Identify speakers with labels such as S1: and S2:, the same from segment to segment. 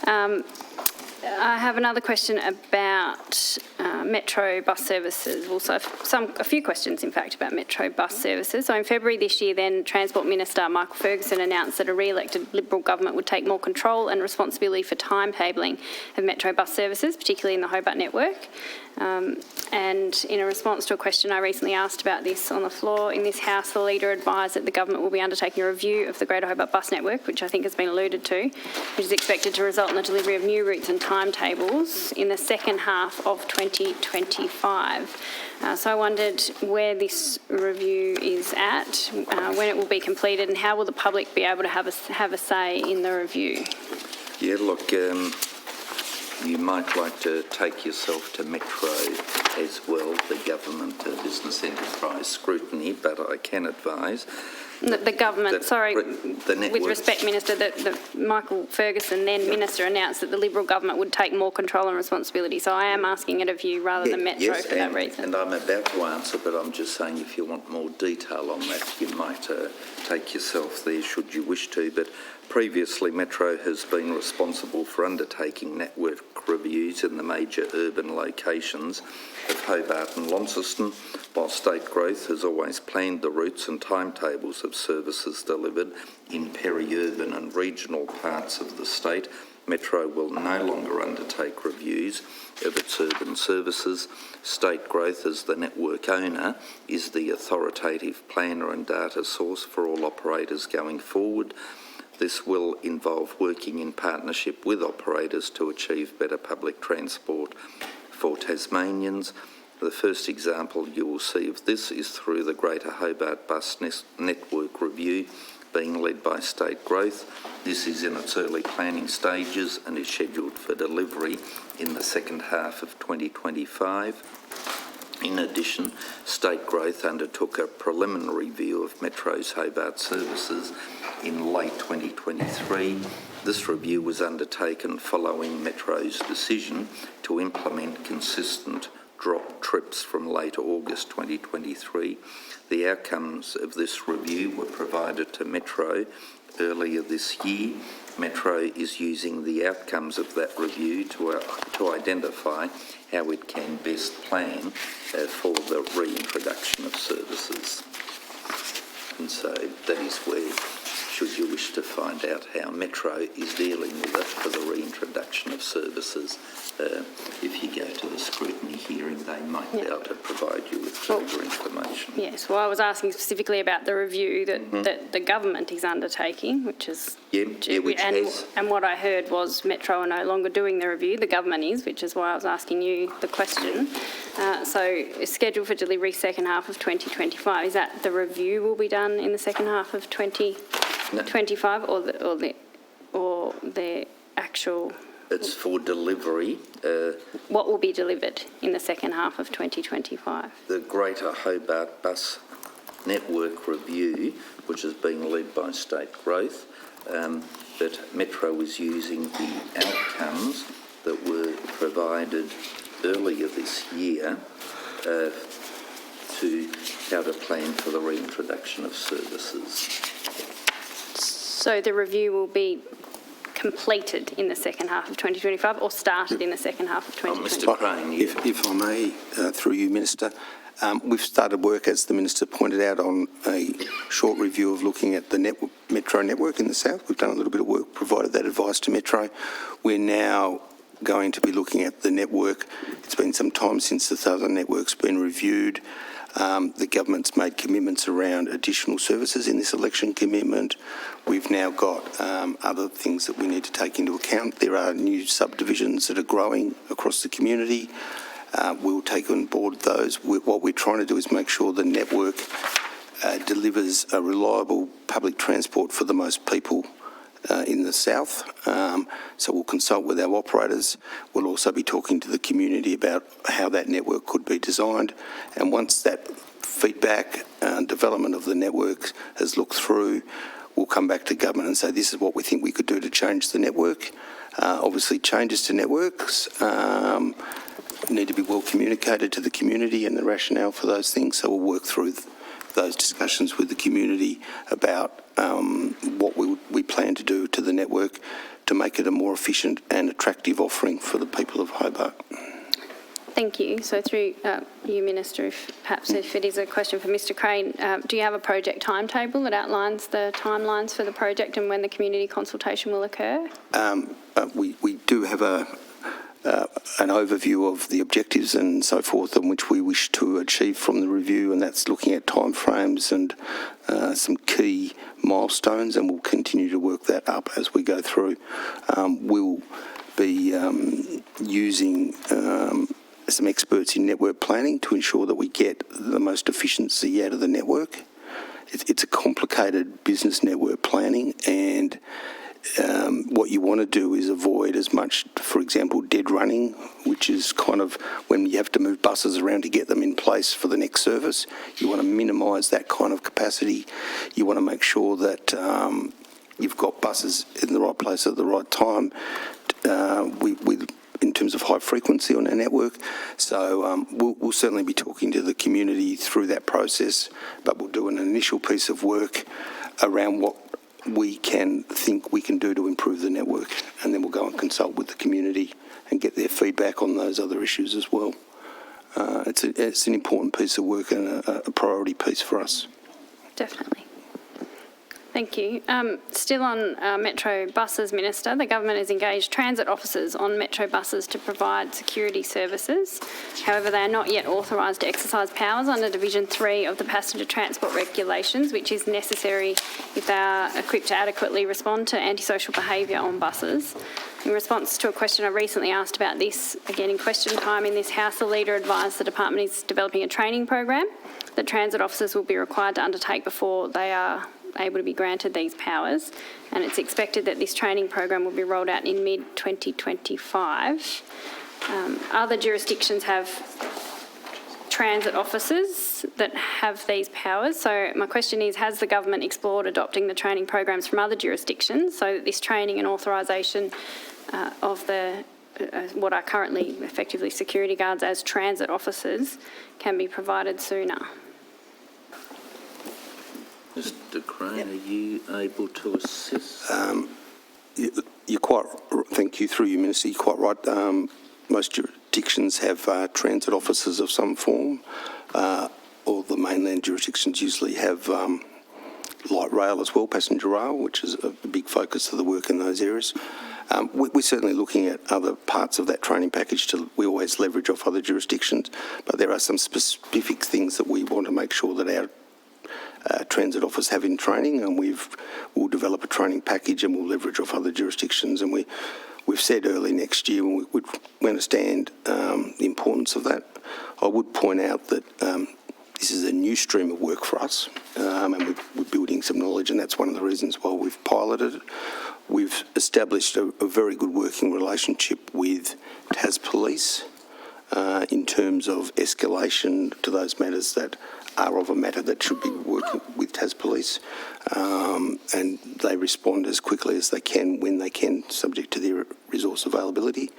S1: I have another question about Metro bus services. Also, a few questions, in fact, about Metro bus services. So in February this year, then Transport Minister Michael Ferguson announced that a re-elected Liberal government would take more control and responsibility for timetabling of Metro bus services, particularly in the Hobart network. And in a response to a question I recently asked about this on the floor in this House, the Leader advised that the government will be undertaking a review of the Greater Hobart bus network, which I think has been alluded to, which is expected to result in the delivery of new routes and timetables in the second half of 2025. So I wondered where this review is at, when it will be completed, and how will the public be able to have a say in the review?
S2: Yeah, look, you might like to take yourself to Metro as well, the government business enterprise scrutiny, but I can advise... The government, with respect, Minister, that Michael Ferguson, then Minister, announced that the Liberal government would take more control and responsibility. So I am asking it of you rather than Metro for that reason. And I'm about to answer, but I'm just saying if you want more detail on that, you might take yourself there should you wish to. But previously, Metro has been responsible for undertaking network reviews in the major urban locations of Hobart and Launceston, while State Growth has always planned the routes and timetables of services delivered in peri-urban and regional parts of the state. Metro will no longer undertake reviews of its urban services. State Growth, as the network owner, is the authoritative planner and data source for all operators going forward. This will involve working in partnership with operators to achieve better public transport for Tasmanians. The first example you will see of this is through the Greater Hobart Bus Network Review being led by State Growth. This is in its early planning stages and is scheduled for delivery in the second half of 2025. In addition, State Growth undertook a preliminary review of Metro's Hobart services in late 2023. This review was undertaken following Metro's decision to implement consistent drop trips from late August 2023. The outcomes of this review were provided to Metro earlier this year. Metro is using the outcomes of that review to identify how it can best plan for the reintroduction of services. And so that is where, should you wish to find out how Metro is dealing with it for the reintroduction of services, if you go to the scrutiny hearing, they might be able to provide you with further information.
S1: Yes, well, I was asking specifically about the review that the government is undertaking, which is... And what I heard was Metro are no longer doing the review, the government is, which is why I was asking you the question. So it's scheduled for delivery second half of 2025. Is that the review will be done in the second half of 2025 or the actual...
S2: It's for delivery.
S1: What will be delivered in the second half of 2025?
S2: The Greater Hobart Bus Network Review, which is being led by State Growth, but Metro is using the outcomes that were provided earlier this year to how to plan for the reintroduction of services.
S1: So the review will be completed in the second half of 2025 or started in the second half of 2025?
S2: Mr. Crane,
S3: if I may, through you, Minister, we've started work, as the Minister pointed out, on a short review of looking at the Metro network in the south. We've done a little bit of work, provided that advice to Metro. We're now going to be looking at the network. It's been some time since the southern network's been reviewed. The government's made commitments around additional services in this election commitment. We've now got other things that we need to take into account. There are new subdivisions that are growing across the community. We'll take on board those. What we're trying to do is make sure the network delivers a reliable public transport for the most people in the south. So we'll consult with our operators. We'll also be talking to the community about how that network could be designed. And once that feedback and development of the network has looked through, we'll come back to government and say this is what we think we could do to change the network. Obviously, changes to networks need to be well communicated to the community and the rationale for those things. So we'll work through those discussions with the community about what we plan to do to the network to make it a more efficient and attractive offering for the people of Hobart.
S1: Thank you. So through you, Minister, if it is a question for Mr Crane, do you have a project timetable that outlines the timelines for the project and when the community consultation will occur?
S3: We do have an overview of the objectives and so forth in which we wish to achieve from the review, and that's looking at timeframes and some key milestones, and we'll continue to work that up as we go through. We'll be using some experts in network planning to ensure that we get the most efficiency out of the network. It's a complicated business, network planning, and what you want to do is avoid as much, for example, dead running, which is kind of when you have to move buses around to get them in place for the next service. You want to minimise that kind of capacity. You want to make sure that you've got buses in the right place at the right time in terms of high frequency on our network. So we'll certainly be talking to the community through that process, but we'll do an initial piece of work around what we think we can do to improve the network, and then we'll go and consult with the community and get their feedback on those other issues as well. It's an important piece of work and a priority piece for us.
S1: Definitely. Thank you. Still on Metro buses, Minister, the government has engaged transit officers on Metro buses to provide security services. However, they are not yet authorised to exercise powers under Division 3 of the Passenger Transport Regulations, which is necessary if they are equipped to adequately respond to antisocial behaviour on buses. In response to a question I recently asked about this, again in question time in this House, the Leader advised the Department is developing a training program that transit officers will be required to undertake before they are able to be granted these powers, and it's expected that this training program will be rolled out in mid-2025. Other jurisdictions have transit officers that have these powers, so my question is, has the government explored adopting the training programs from other jurisdictions so that this training and authorisation of the what are currently effectively security guards as transit officers can be provided sooner?
S2: Mr Crane, are you able to assist?
S3: You're quite, thank you, through you, Minister, you're quite right. Most jurisdictions have transit officers of some form. All the mainland jurisdictions usually have light rail as well, passenger rail, which is a big focus of the work in those areas. We're certainly looking at other parts of that training package. We always leverage off other jurisdictions, but there are some specific things that we want to make sure that our transit officers have in training, and we'll develop a training package and we'll leverage off other jurisdictions. And we've said early next year we understand the importance of that. I would point out that this is a new stream of work for us, and we're building some knowledge, and that's one of the reasons why we've piloted it. We've established a very good working relationship with Tas Police in terms of escalation to those matters that are of a matter that should be working with Tas Police, and they respond as quickly as they can when they can, subject to their resource availability.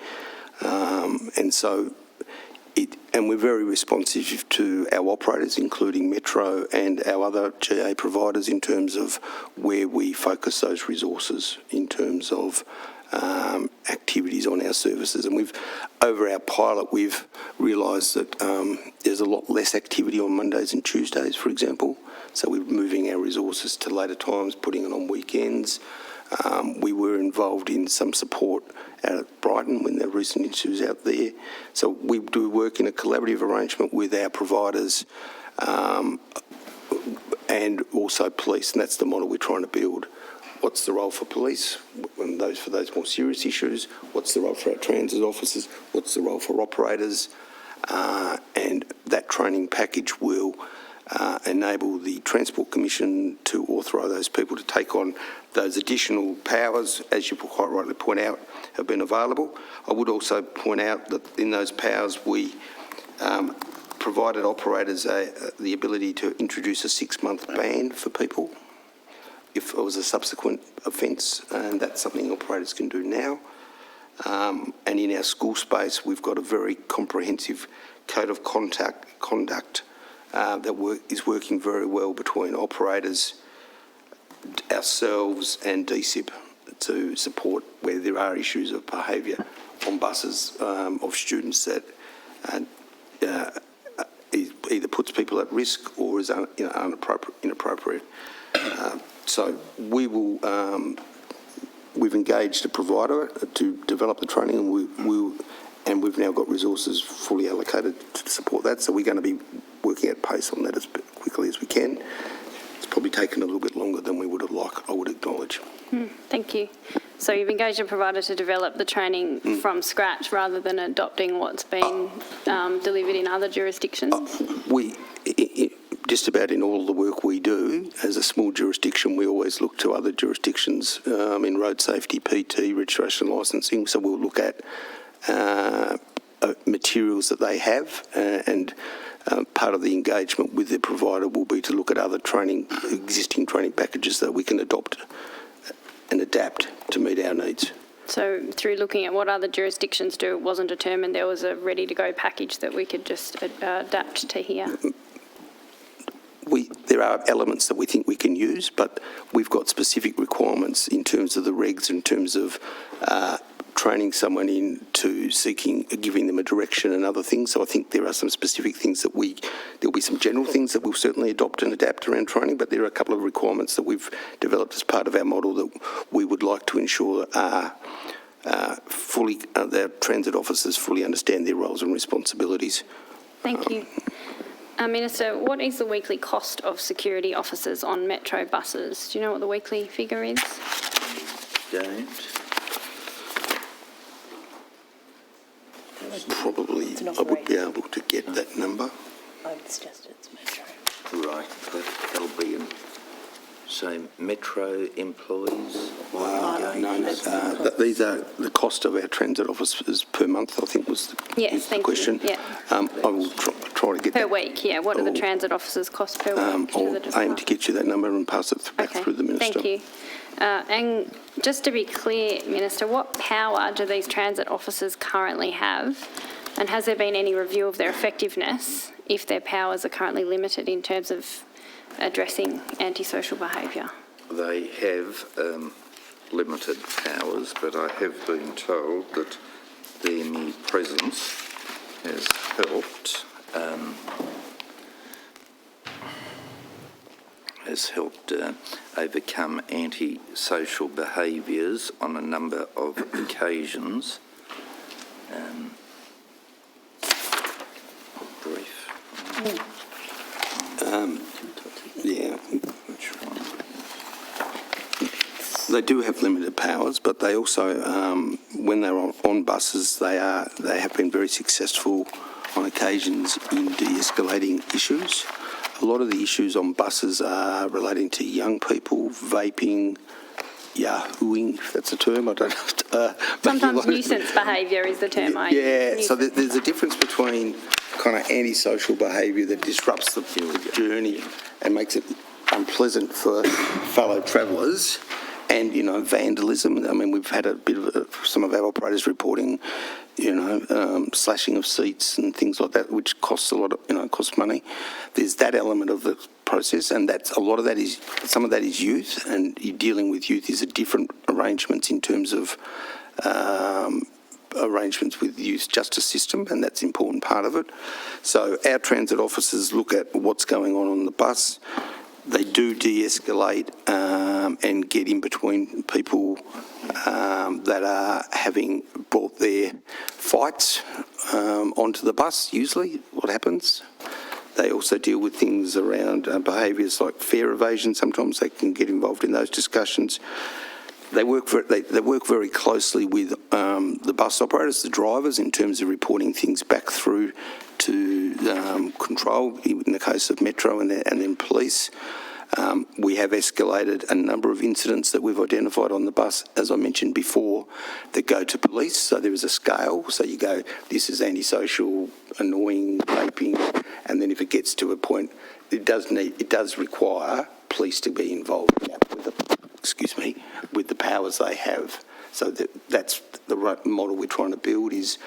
S3: And we're very responsive to our operators, including Metro and our other GA providers, in terms of where we focus those resources in terms of activities on our services. And over our pilot, we've realised that there's a lot less activity on Mondays and Tuesdays, for example. So we're moving our resources to later times, putting it on weekends. We were involved in some support out at Brighton when there were recent issues out there. So we do work in a collaborative arrangement with our providers and also police, and that's the model we're trying to build. What's the role for police for those more serious issues? What's the role for our transit officers? What's the role for operators? And that training package will enable the Transport Commission to authorise those people to take on those additional powers, as you quite rightly point out, have been available. I would also point out that in those powers we provided operators the ability to introduce a 6-month ban for people if it was a subsequent offence, and that's something operators can do now. And in our school space, we've got a very comprehensive code of conduct is working very well between operators, ourselves and DSIP to support where there are issues of behaviour on buses of students that either puts people at risk or is inappropriate. So we will. We've engaged a provider to develop the training, and we've now got resources fully allocated to support that. So we're going to be working at pace on that as quickly as we can. It's probably taken a little bit longer than we would have liked, I would acknowledge.
S1: Thank you. So you've engaged a provider to develop the training from scratch rather than adopting what's been delivered in other jurisdictions?
S3: Just about in all the work we do, as a small jurisdiction, we always look to other jurisdictions in road safety, PT, registration licensing. So we'll look at materials that they have, and part of the engagement with the provider will be to look at other existing training packages that we can adopt and adapt to meet our needs.
S1: So through looking at what other jurisdictions do, it wasn't determined there was a ready-to-go package that we could just adapt to here?
S3: There are elements that we think we can use, but we've got specific requirements in terms of the regs, in terms of training someone into giving them a direction and other things. So I think there are some specific things that there'll be some general things that we'll certainly adopt and adapt around training, but there are a couple of requirements that we've developed as part of our model that we would like to ensure are their transit officers fully understand their roles and responsibilities.
S1: Thank you. Minister, what is the weekly cost of security officers on Metro buses? Do you know what the weekly figure is?
S2: Don't.
S3: Probably, I would be able to get that number.
S4: I've suggested it's Metro.
S2: Right, that'll be in. So Metro employees?
S3: No. These are the cost of our transit officers per month, I think was the question.
S1: You. Yeah.
S3: I will try to get
S1: Per
S3: that.
S1: week, yeah. What do the transit officers cost per week?
S3: I'll aim to get you that number and pass it back through the Minister.
S1: Thank you. And just to be clear, Minister, what power do these transit officers currently have? And has there been any review of their effectiveness if their powers are currently limited in terms of addressing antisocial behaviour?
S2: They have limited powers, but I have been told that their mere presence has helped overcome antisocial behaviours on a number of occasions. Brief.
S3: Yeah. They do have limited powers, but they also, when they're on buses, they have been very successful on occasions in de-escalating issues. A lot of the issues on buses are relating to young people, vaping, yahooing, if that's a term, I don't know.
S1: Sometimes nuisance behaviour is the term I use.
S3: Yeah, so there's a difference between kind of antisocial behaviour that disrupts the journey and makes it unpleasant for fellow travellers, and, vandalism. I mean, we've had a bit of some of our operators reporting, slashing of seats and things like that, which costs a lot of, costs money. There's that element of the process, and some of that is youth, and you're dealing with youth is a different arrangements in terms of arrangements with the youth justice system, and that's an important part of it. So our transit officers look at what's going on the bus. They do de-escalate and get in between people that are having brought their fights onto the bus, usually, what happens. They also deal with things around behaviours like fare evasion. Sometimes they can get involved in those discussions. They work very closely with the bus operators, the drivers, in terms of reporting things back through to control, in the case of Metro and then police. We have escalated a number of incidents that we've identified on the bus, as I mentioned before, that go to police. So there is a scale. So you go, this is antisocial, annoying, vaping, and then if it gets to a point, it does require police to be involved with the powers they have. So that's the right model we're trying to build, is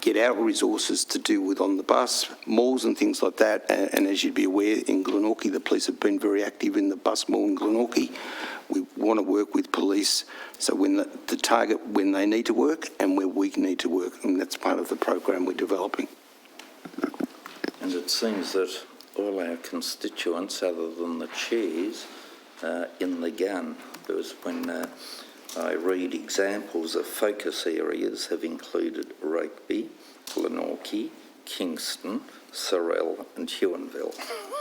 S3: get our resources to deal with on the bus, malls and things like that. And as you'd be aware, in Glenorchy, the police have been very active in the bus mall in Glenorchy. We want to work with police, so when the target when they need to work and where we need to work, and that's part of the program we're developing.
S2: And it seems that all our constituents, other than the chairs, are in the gun, because when I read examples of focus areas have included Rugby, Glenorchy, Kingston, Sorell and Huonville.